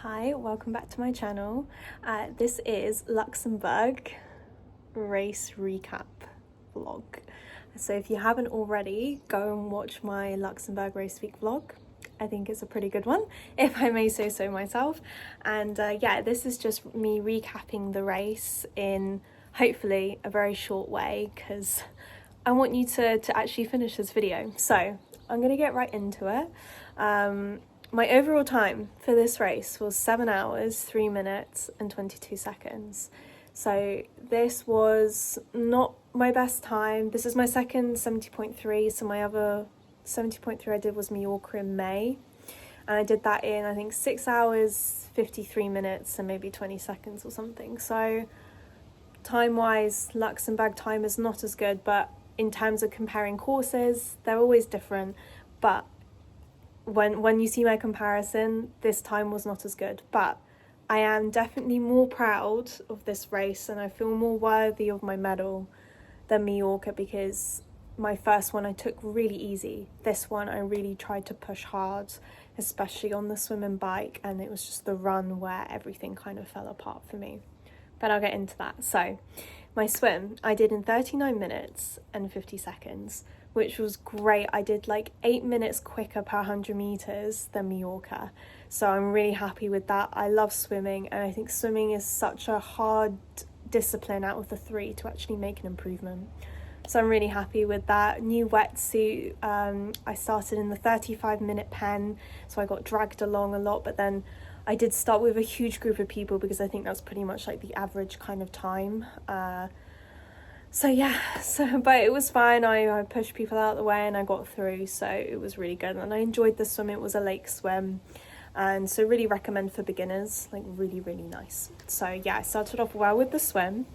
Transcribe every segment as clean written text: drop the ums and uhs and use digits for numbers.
Hi, welcome back to my channel. This is Luxembourg race recap vlog. So if you haven't already, go and watch my Luxembourg race week vlog. I think it's a pretty good one, if I may say so myself. And yeah, this is just me recapping the race in hopefully a very short way, because I want you to actually finish this video. So I'm gonna get right into it. My overall time for this race was 7 hours, 3 minutes and 22 seconds. So this was not my best time. This is my second 70.3, so my other 70.3 I did was Mallorca in May. And I did that in, I think, 6 hours, 53 minutes and maybe 20 seconds or something. So time-wise, Luxembourg time is not as good, but in terms of comparing courses, they're always different. But when you see my comparison, this time was not as good, but I am definitely more proud of this race and I feel more worthy of my medal than Mallorca, because my first one I took really easy. This one I really tried to push hard, especially on the swim and bike, and it was just the run where everything kind of fell apart for me. But I'll get into that. So my swim I did in 39 minutes and 50 seconds, which was great. I did like 8 minutes quicker per 100 meters than Mallorca. So I'm really happy with that. I love swimming, and I think swimming is such a hard discipline out of the three to actually make an improvement. So I'm really happy with that. New wetsuit, I started in the 35-minute pen, so I got dragged along a lot, but then I did start with a huge group of people because I think that's pretty much like the average kind of time. So yeah, but it was fine. I pushed people out of the way and I got through, so it was really good. And I enjoyed the swim. It was a lake swim, and so really recommend for beginners, like really, really nice. So yeah, I started off well with the swim,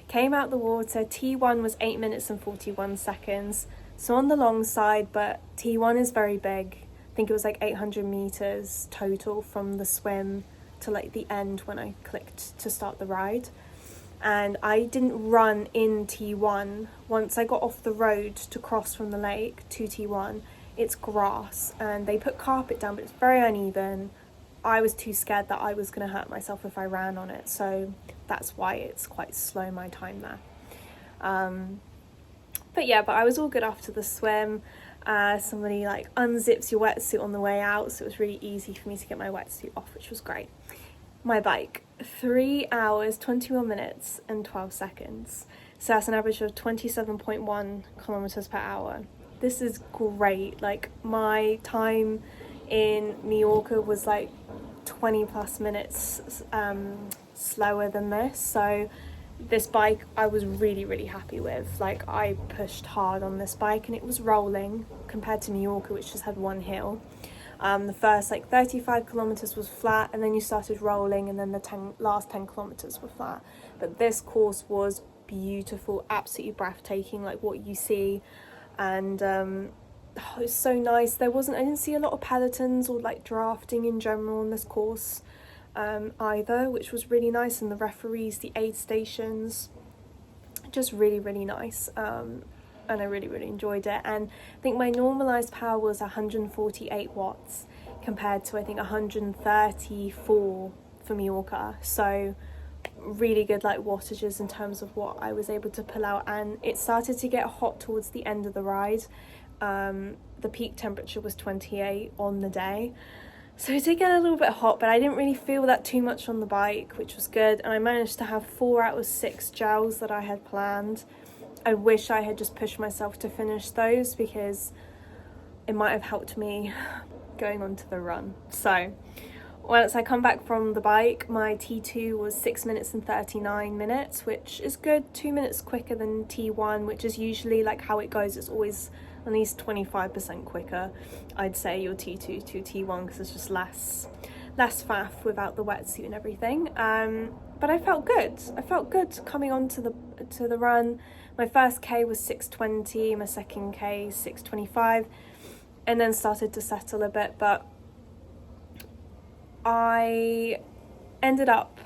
came out the water. T1 was 8 minutes and 41 seconds. So on the long side, but T1 is very big. I think it was like 800 meters total from the swim to like the end when I clicked to start the ride. And I didn't run in T1. Once I got off the road to cross from the lake to T1, it's grass and they put carpet down, but it's very uneven. I was too scared that I was going to hurt myself if I ran on it, so that's why it's quite slow, my time there. But I was all good after the swim. Somebody like unzips your wetsuit on the way out, so it was really easy for me to get my wetsuit off, which was great. My bike, 3 hours, 21 minutes and 12 seconds. So that's an average of 27.1 kilometers per hour. This is great. Like, my time in Mallorca was like 20 plus minutes slower than this. So this bike I was really, really happy with. Like, I pushed hard on this bike and it was rolling compared to Mallorca, which just had one hill. The first like 35 kilometers was flat, and then you started rolling, and then the last 10 kilometers were flat. But this course was beautiful, absolutely breathtaking, like what you see. And it was so nice. I didn't see a lot of pelotons or like drafting in general on this course either, which was really nice. And the referees, the aid stations, just really, really nice. And I really, really enjoyed it. And I think my normalized power was 148 watts compared to I think 134 for Mallorca. So really good like wattages in terms of what I was able to pull out. And it started to get hot towards the end of the ride. The peak temperature was 28 on the day. So it did get a little bit hot, but I didn't really feel that too much on the bike, which was good. And I managed to have 4 out of 6 gels that I had planned. I wish I had just pushed myself to finish those, because it might have helped me going on to the run. So once I come back from the bike, my T2 was 6 minutes and 39 minutes, which is good, 2 minutes quicker than T1, which is usually like how it goes. It's always at least 25% quicker, I'd say, your T2 to T1, because it's just less faff without the wetsuit and everything. But I felt good. I felt good coming on to the run. My first K was 6:20, my second K 6:25, and then started to settle a bit. But I ended up,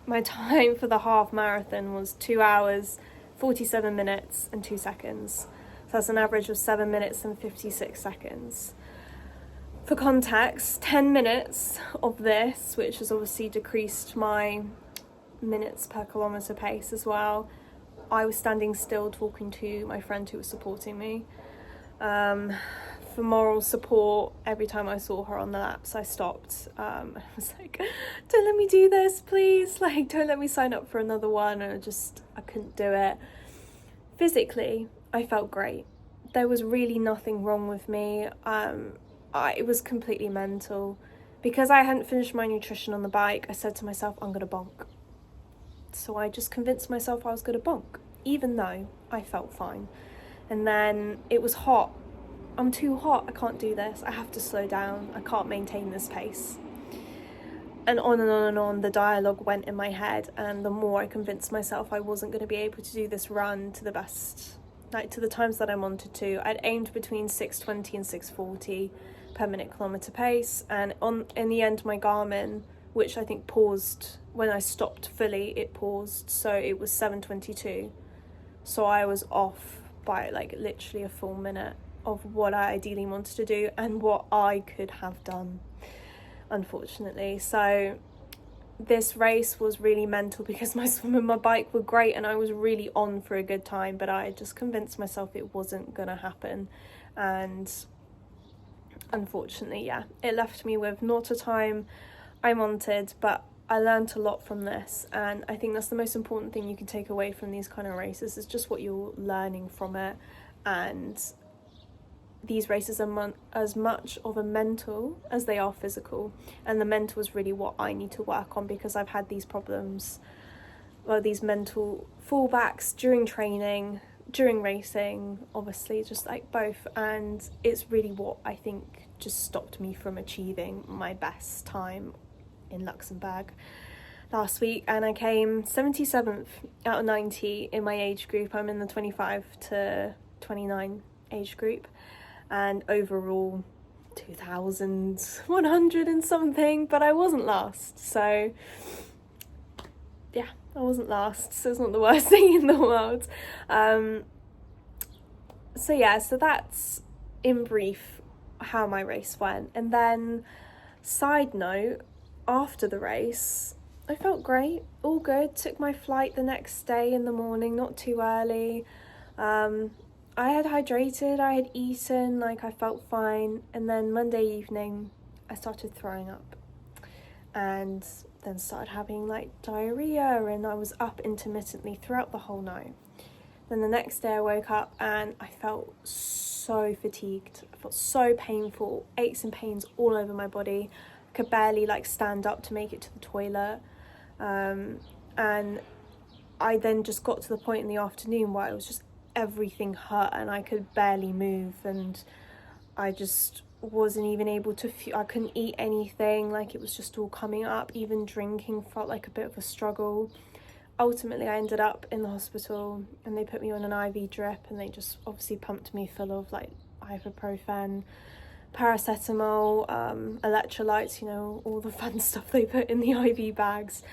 my time for the half marathon was 2 hours, 47 minutes and 2 seconds. So that's an average of 7 minutes and 56 seconds. For context, 10 minutes of this, which has obviously decreased my minutes per kilometre pace as well, I was standing still talking to my friend who was supporting me. For moral support, every time I saw her on the laps, I stopped. I was like, don't let me do this, please. Like, don't let me sign up for another one. And I couldn't do it. Physically, I felt great. There was really nothing wrong with me. It was completely mental. Because I hadn't finished my nutrition on the bike, I said to myself, I'm going to bonk. So I just convinced myself I was going to bonk, even though I felt fine. And then it was hot. I'm too hot. I can't do this. I have to slow down. I can't maintain this pace. And on and on and on, the dialogue went in my head. And the more I convinced myself I wasn't going to be able to do this run to the best, like to the times that I wanted to. I'd aimed between 6:20 and 6:40 per minute kilometre pace. And in the end, my Garmin, which I think paused when I stopped fully, it paused. So it was 7:22. So I was off by like literally a full minute of what I ideally wanted to do and what I could have done, unfortunately. So this race was really mental because my swim and my bike were great and I was really on for a good time, but I just convinced myself it wasn't gonna happen. And unfortunately, yeah, it left me with not a time I wanted, but I learned a lot from this, and I think that's the most important thing you can take away from these kind of races, is just what you're learning from it. And these races are as much of a mental as they are physical, and the mental is really what I need to work on, because I've had these problems, well, these mental fallbacks during training, during racing, obviously, just like both, and it's really what I think just stopped me from achieving my best time in Luxembourg last week. And I came 77th out of 90 in my age group. I'm in the 25 to 29 age group, and overall 2,100 and something, but I wasn't last. So yeah, I wasn't last, so it's not the worst thing in the world. So yeah, so that's in brief how my race went. And then, side note, after the race, I felt great, all good. Took my flight the next day in the morning, not too early. I had hydrated, I had eaten, like I felt fine. And then Monday evening, I started throwing up. And then started having like diarrhea, and I was up intermittently throughout the whole night. Then the next day I woke up and I felt so fatigued. I felt so painful, aches and pains all over my body. I could barely like stand up to make it to the toilet. And I then just got to the point in the afternoon where it was just everything hurt and I could barely move, and I just wasn't even able to I couldn't eat anything, like it was just all coming up. Even drinking felt like a bit of a struggle. Ultimately I ended up in the hospital and they put me on an IV drip, and they just obviously pumped me full of like ibuprofen, paracetamol, electrolytes, you know, all the fun stuff they put in the IV bags,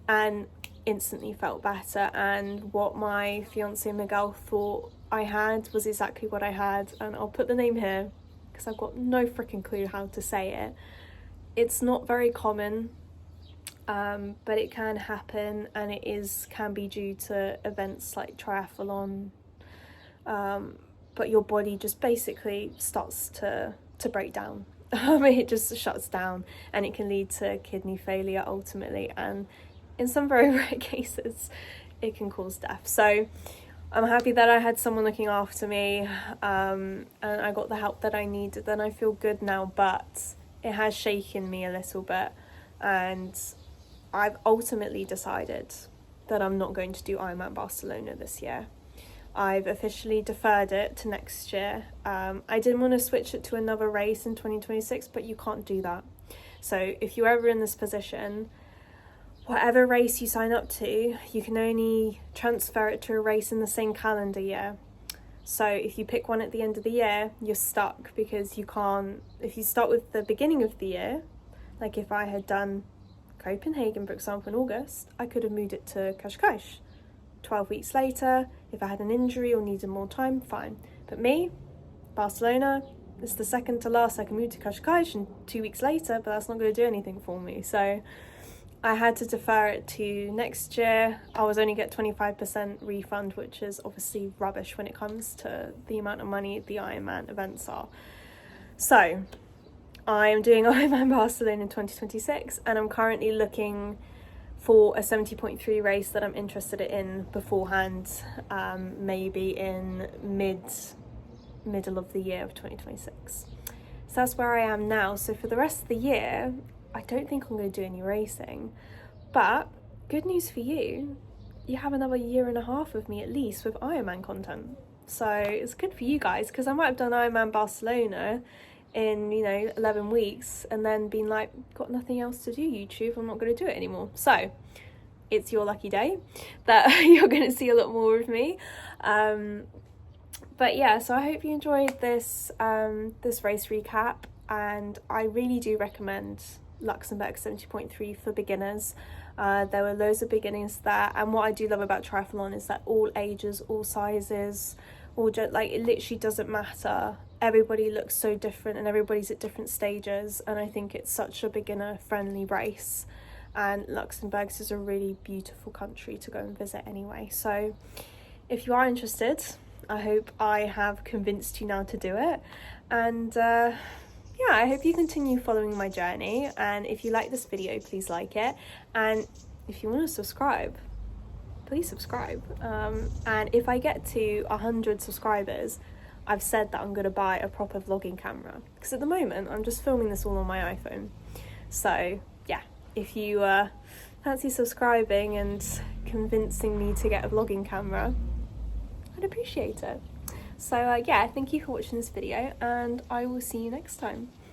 and instantly felt better. And what my fiance Miguel thought I had was exactly what I had, and I'll put the name here because I've got no freaking clue how to say it. It's not very common, but it can happen, and it can be due to events like triathlon, but your body just basically starts to break down. It just shuts down, and it can lead to kidney failure ultimately, and in some very rare cases it can cause death. So I'm happy that I had someone looking after me, and I got the help that I needed, and I feel good now, but it has shaken me a little bit, and I've ultimately decided that I'm not going to do IRONMAN Barcelona this year. I've officially deferred it to next year. I didn't want to switch it to another race in 2026, but you can't do that. So if you're ever in this position, whatever race you sign up to, you can only transfer it to a race in the same calendar year. So if you pick one at the end of the year, you're stuck, because you can't, if you start with the beginning of the year, like if I had done Copenhagen, for example, in August, I could have moved it to Cascais. 12 weeks later, if I had an injury or needed more time, fine. But me, Barcelona, it's the second to last I can move to Qashqai and 2 weeks later, but that's not going to do anything for me. So I had to defer it to next year. I was only get 25% refund, which is obviously rubbish when it comes to the amount of money the Ironman events are. So I am doing Ironman Barcelona in 2026, and I'm currently looking for a 70.3 race that I'm interested in beforehand, maybe in middle of the year of 2026. So that's where I am now. So for the rest of the year, I don't think I'm going to do any racing, but good news for you, you have another 1.5 years of me at least with Ironman content. So it's good for you guys, because I might have done Ironman Barcelona in 11 weeks and then been like, got nothing else to do, YouTube, I'm not going to do it anymore. So it's your lucky day that you're going to see a lot more of me. But yeah, so I hope you enjoyed this this race recap, and I really do recommend Luxembourg 70.3 for beginners. There were loads of beginners there, and what I do love about triathlon is that all ages, all sizes, like it literally doesn't matter. Everybody looks so different and everybody's at different stages, and I think it's such a beginner friendly race, and Luxembourg is a really beautiful country to go and visit anyway. So if you are interested, I hope I have convinced you now to do it, and yeah, I hope you continue following my journey, and if you like this video, please like it, and if you want to subscribe, please subscribe. And if I get to 100 subscribers, I've said that I'm going to buy a proper vlogging camera, because at the moment I'm just filming this all on my iPhone. So yeah, if you fancy subscribing and convincing me to get a vlogging camera, I'd appreciate it. So yeah, thank you for watching this video, and I will see you next time.